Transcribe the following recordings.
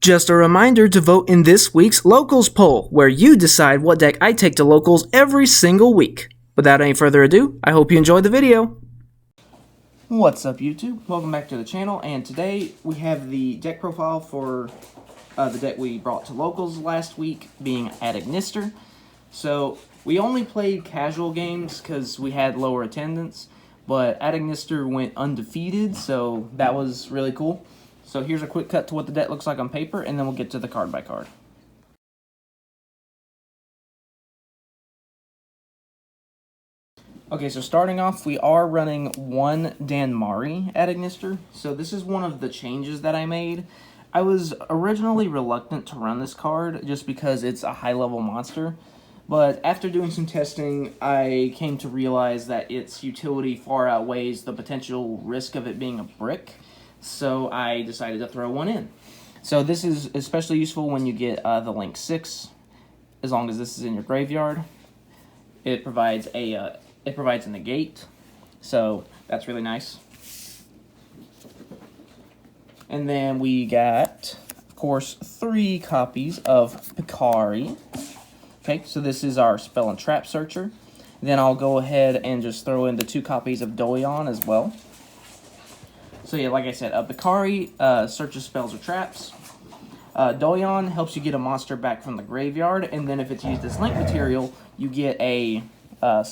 Just a reminder to vote in this week's Locals poll, where you decide what deck I take to Locals every single week. Without any further ado, I hope you enjoyed the video. What's up, YouTube? Welcome back to the channel, and today we have the deck profile for the deck we brought to Locals last week, being Untitled. So, we only played casual games because we had lower attendance, but Untitled went undefeated, so that was really cool. So here's a quick cut to what the deck looks like on paper, and then we'll get to the card by card. Okay, so starting off, we are running one Danmari Untitled. So this is one of the changes that I made. I was originally reluctant to run this card just because it's a high-level monster. But after doing some testing, I came to realize that its utility far outweighs the potential risk of it being a brick. So I decided to throw one in. So this is especially useful when you get the Link 6, as long as this is in your graveyard. It provides a negate, so that's really nice. And then we got, of course, 3 copies of Picari. Okay, so this is our Spell and Trap Searcher. Then I'll go ahead and just throw in the 2 copies of Doyon as well. So yeah, like I said, Picari searches spells or traps. Doyon helps you get a monster back from the graveyard, and then if it's used as link material, you get one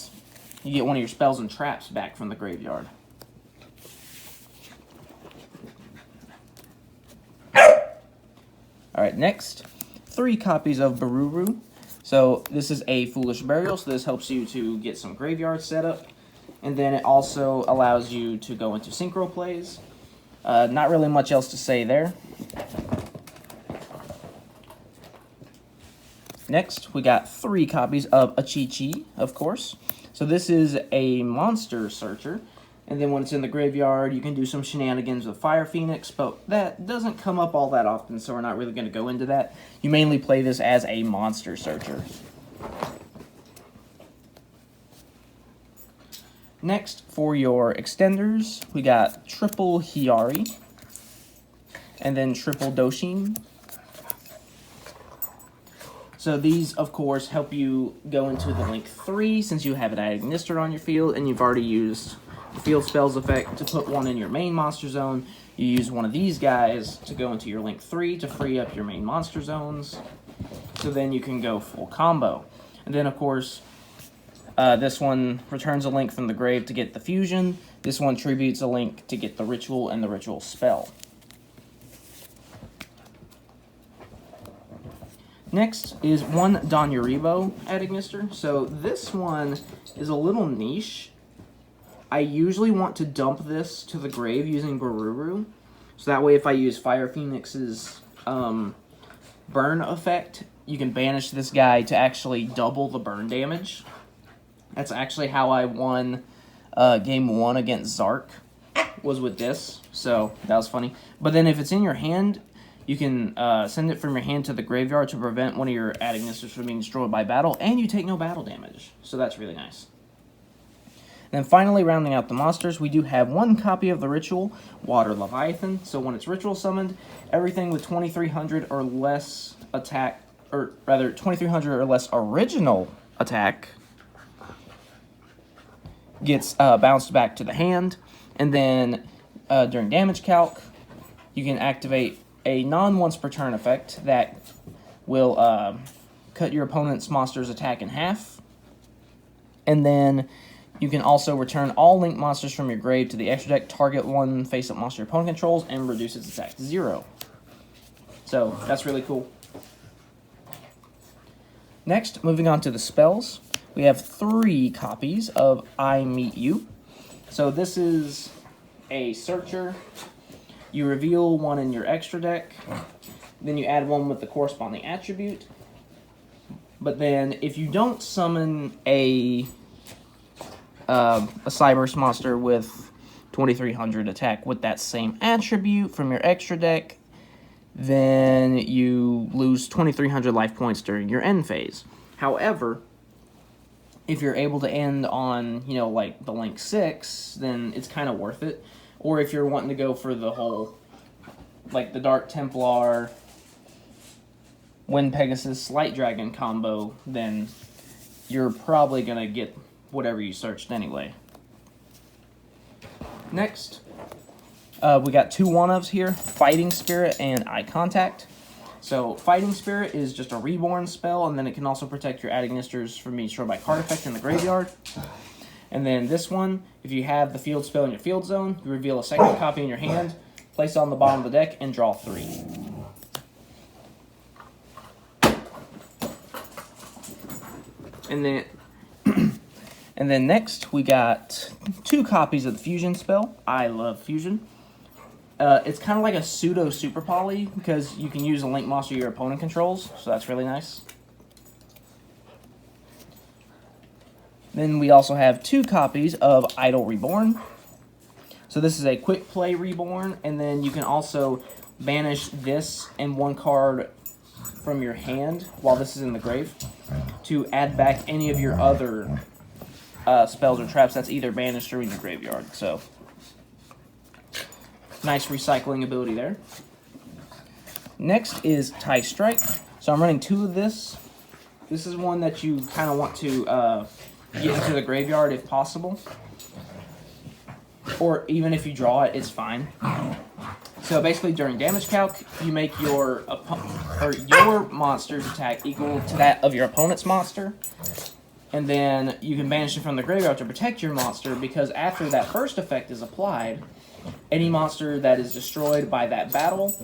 of your spells and traps back from the graveyard. Alright, next, 3 copies of Bururu. So this is a Foolish Burial, so this helps you to get some graveyard setup. And then it also allows you to go into synchro plays. Not really much else to say there. Next, we got 3 copies of Achichi, of course. So this is a monster searcher. And then when it's in the graveyard, you can do some shenanigans with Fire Phoenix, but that doesn't come up all that often, so we're not really going to go into that. You mainly play this as a monster searcher. Next, for your extenders, we got triple Hiyari, and then triple Doshin. So these, of course, help you go into the Link 3, since you have an Untitled on your field, and you've already used the Field Spells effect to put one in your main monster zone. You use one of these guys to go into your Link 3 to free up your main monster zones. So then you can go full combo. And then, of course, this one returns a link from the grave to get the fusion. This one tributes a link to get the ritual and the ritual spell. Next is one Donyuribo Untitled. So this one is a little niche. I usually want to dump this to the grave using Bururu. So that way if I use Fire Phoenix's burn effect, you can banish this guy to actually double the burn damage. That's actually how I won game 1 against Zark, was with this, so that was funny. But then if it's in your hand, you can send it from your hand to the graveyard to prevent one of your Untitled from being destroyed by battle, and you take no battle damage, so that's really nice. And then finally, rounding out the monsters, we do have 1 copy of the Ritual, Water Leviathan. So when it's Ritual summoned, everything with 2300 or less attack, or rather 2300 or less original attack, gets bounced back to the hand. And then during damage calc, you can activate a non-once per turn effect that will cut your opponent's monster's attack in half. And then you can also return all linked monsters from your grave to the extra deck, target one face-up monster your opponent controls, and reduce its attack to 0. So that's really cool. Next, moving on to the spells, we have 3 copies of I Meet You. So this is a searcher. You reveal one in your extra deck, then you add one with the corresponding attribute. But then if you don't summon a Cyberse monster with 2300 attack with that same attribute from your extra deck, then you lose 2300 life points during your end phase. However, if you're able to end on, you know, like the Link 6, then it's kind of worth it. Or if you're wanting to go for the whole, like the Dark Templar Wind Pegasus Light Dragon combo, then you're probably going to get whatever you searched anyway. Next, we got two one-ofs here, Fighting Spirit and Eye Contact. So Fighting Spirit is just a reborn spell, and then it can also protect your Adignisters from being destroyed by card effect in the graveyard. And then this one, if you have the field spell in your field zone, you reveal a second copy in your hand, place it on the bottom of the deck, and draw 3. And then and then next we got 2 copies of the Fusion spell. I love Fusion. It's kind of like a pseudo super poly because you can use a link monster your opponent controls, so that's really nice. Then we also have 2 copies of Idle Reborn. So this is a quick play reborn, and then you can also banish this and 1 card from your hand while this is in the grave to add back any of your other spells or traps that's either banished or in your graveyard. So nice recycling ability there. Next is Tie Strike. So I'm running 2 of this. This is one that you kind of want to get into the graveyard if possible. Or even if you draw it, it's fine. So basically during damage calc, you make your monster's attack equal to that of your opponent's monster. And then you can banish it from the graveyard to protect your monster, because after that first effect is applied, any monster that is destroyed by that battle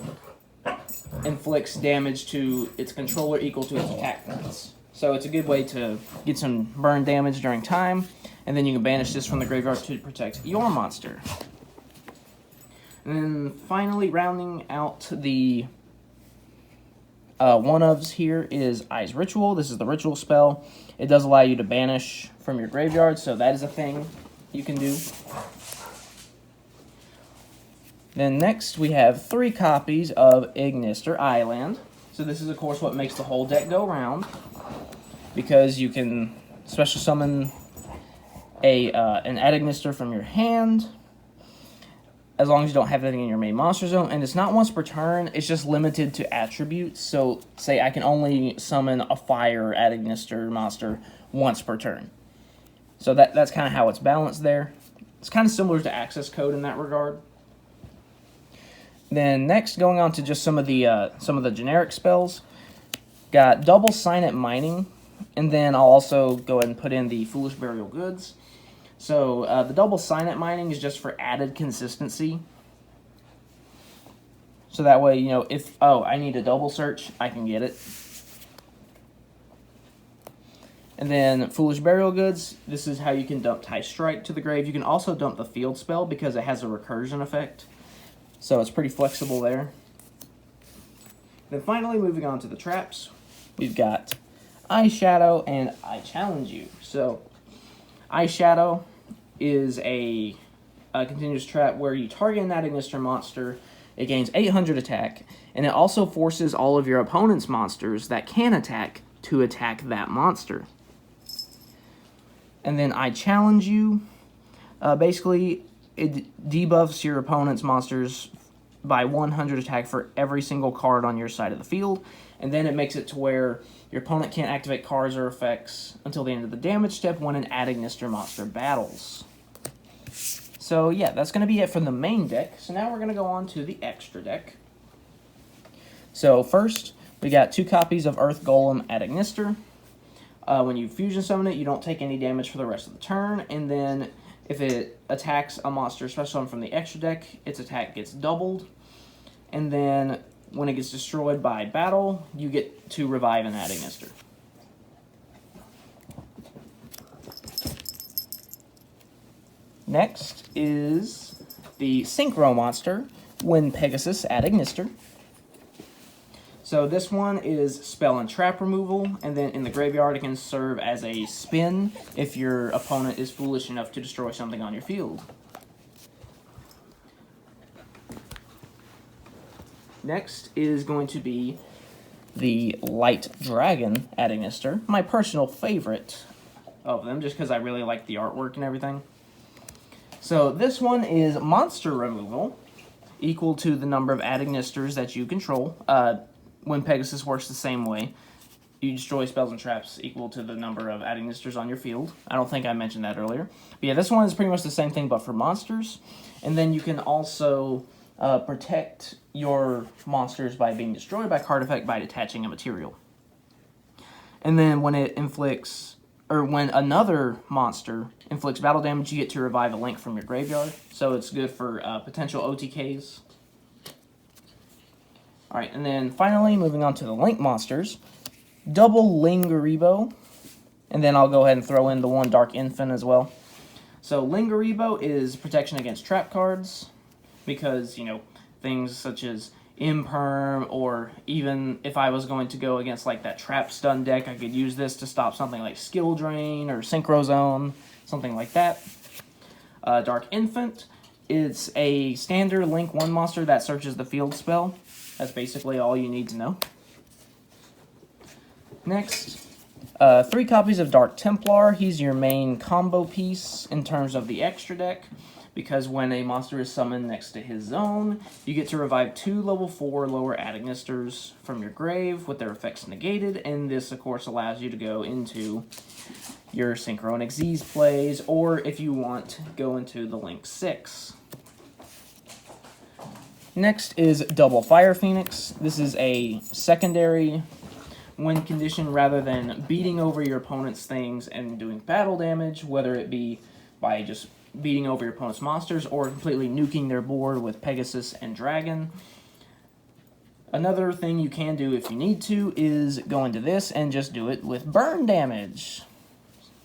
inflicts damage to its controller equal to its attack points. So it's a good way to get some burn damage during time, and then you can banish this from the graveyard to protect your monster. And then finally, rounding out the one-ofs here is Eye's Ritual. This is the ritual spell. It does allow you to banish from your graveyard, so that is a thing you can do. Then next, we have 3 copies of Ignister Island. So this is, of course, what makes the whole deck go round, because you can special summon an Ignister from your hand, as long as you don't have anything in your main monster zone, and it's not once per turn, it's just limited to attributes. So, say I can only summon a fire Ignister monster once per turn. So that's kind of how it's balanced there. It's kind of similar to Access Code in that regard. Then next, going on to just some of the generic spells, got Double Signet Mining, and then I'll also go ahead and put in the Foolish Burial Goods. So the Double Signet Mining is just for added consistency. So that way, you know, if I need a double search, I can get it. And then Foolish Burial Goods, this is how you can dump Tie Strike to the grave. You can also dump the field spell because it has a recursion effect. So it's pretty flexible there. Then finally, moving on to the traps, we've got Eye Shadow and I Challenge You. So Eye Shadow is a continuous trap where you target an Ignister monster, it gains 800 attack, and it also forces all of your opponent's monsters that can attack to attack that monster. And then I Challenge You, basically it debuffs your opponent's monsters by 100 attack for every single card on your side of the field, and then it makes it to where your opponent can't activate cards or effects until the end of the damage step when an Ignister monster battles. So yeah, that's going to be it for the main deck. So now we're going to go on to the extra deck. So first, we got 2 copies of Earth Golem Ignister. When you fusion summon it, you don't take any damage for the rest of the turn, and then if it attacks a monster special summon from the extra deck, its attack gets doubled, and then when it gets destroyed by battle, you get to revive an Ignister. Next is the Synchro monster, Wind Pegasus Ignister. So this one is spell and trap removal, and then in the graveyard it can serve as a spin if your opponent is foolish enough to destroy something on your field. Next is going to be the Light Dragon Ignister, my personal favorite of them, just because I really like the artwork and everything. So this one is monster removal, equal to the number of Ignisters that you control. when Pegasus works the same way. You destroy spells and traps equal to the number of Adignisters on your field. I don't think I mentioned that earlier. But yeah, this one is pretty much the same thing, but for monsters. And then you can also protect your monsters by being destroyed by card effect by detaching a material. And then when it inflicts, or when another monster inflicts battle damage, you get to revive a link from your graveyard. So it's good for potential OTKs. Alright, and then finally, moving on to the link monsters. Double Lingaribo, and then I'll go ahead and throw in the one Dark Infant as well. So Lingaribo is protection against trap cards, because, you know, things such as Imperm, or even if I was going to go against like that trap stun deck, I could use this to stop something like Skill Drain or Synchro Zone, something like that. Dark Infant, it's a standard Link 1 monster that searches the field spell. That's basically all you need to know. Next, 3 copies of Dark Templar. He's your main combo piece in terms of the extra deck, because when a monster is summoned next to his zone, you get to revive 2 level 4 lower Adignisters from your grave with their effects negated, and this, of course, allows you to go into your Synchronic Z's plays, or if you want, go into the Link 6. Next is Double Fire Phoenix. This is a secondary win condition rather than beating over your opponent's things and doing battle damage, whether it be by just beating over your opponent's monsters or completely nuking their board with Pegasus and Dragon. Another thing you can do if you need to is go into this and just do it with burn damage.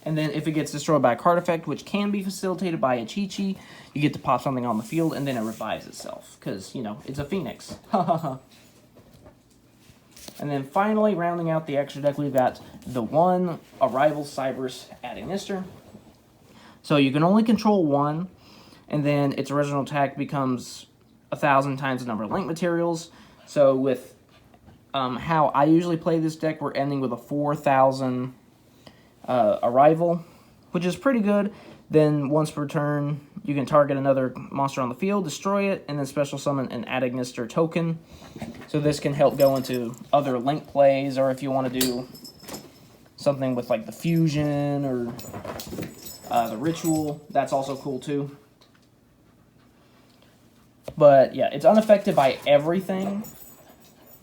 And then if it gets destroyed by a card effect, which can be facilitated by a Chi-Chi, you get to pop something on the field and then it revives itself, because, you know, it's a Phoenix. Ha ha ha. And then finally, rounding out the extra deck, we've got the one Arrival Cyberus Adignister. So you can only control 1, and then its original attack becomes 1,000 times the number of link materials. So with how I usually play this deck, we're ending with a 4,000 Arrival, which is pretty good. Then once per turn, you can target another monster on the field, destroy it, and then special summon an Adignister token. So this can help go into other link plays, or if you want to do something with like the fusion or the ritual, that's also cool too. But yeah, it's unaffected by everything.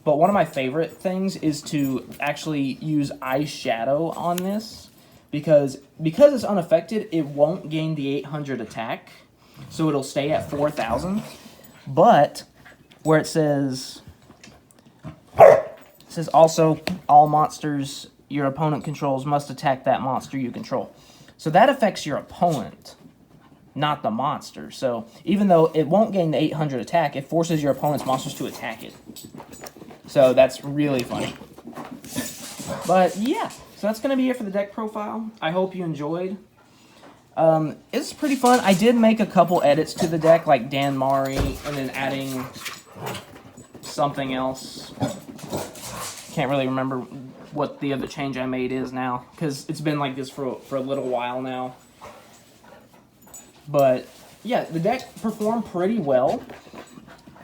But one of my favorite things is to actually use Ice Shadow on this. Because it's unaffected, it won't gain the 800 attack, so it'll stay at 4,000. But where it says also all monsters your opponent controls must attack that monster you control. So that affects your opponent, not the monster. So even though it won't gain the 800 attack, it forces your opponent's monsters to attack it. So that's really funny. But yeah. So that's going to be it for the deck profile. I hope you enjoyed. It's pretty fun. I did make a couple edits to the deck, like Dan Mari, and then adding something else. Can't really remember what the other change I made is now, because it's been like this for a little while now. But yeah, the deck performed pretty well.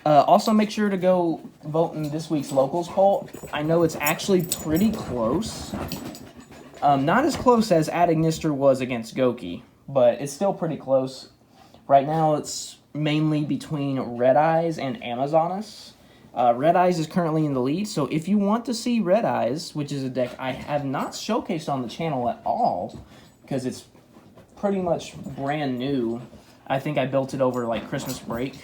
Also, make sure to go vote in this week's locals poll. I know it's actually pretty close. Not as close as Adignister was against Goki, but it's still pretty close. Right now, it's mainly between Red Eyes and Amazoness. Red Eyes is currently in the lead, so if you want to see Red Eyes, which is a deck I have not showcased on the channel at all, because it's pretty much brand new. I think I built it over, like, Christmas break.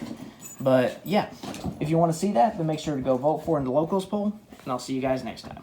But, yeah, if you want to see that, then make sure to go vote for it in the locals poll, and I'll see you guys next time.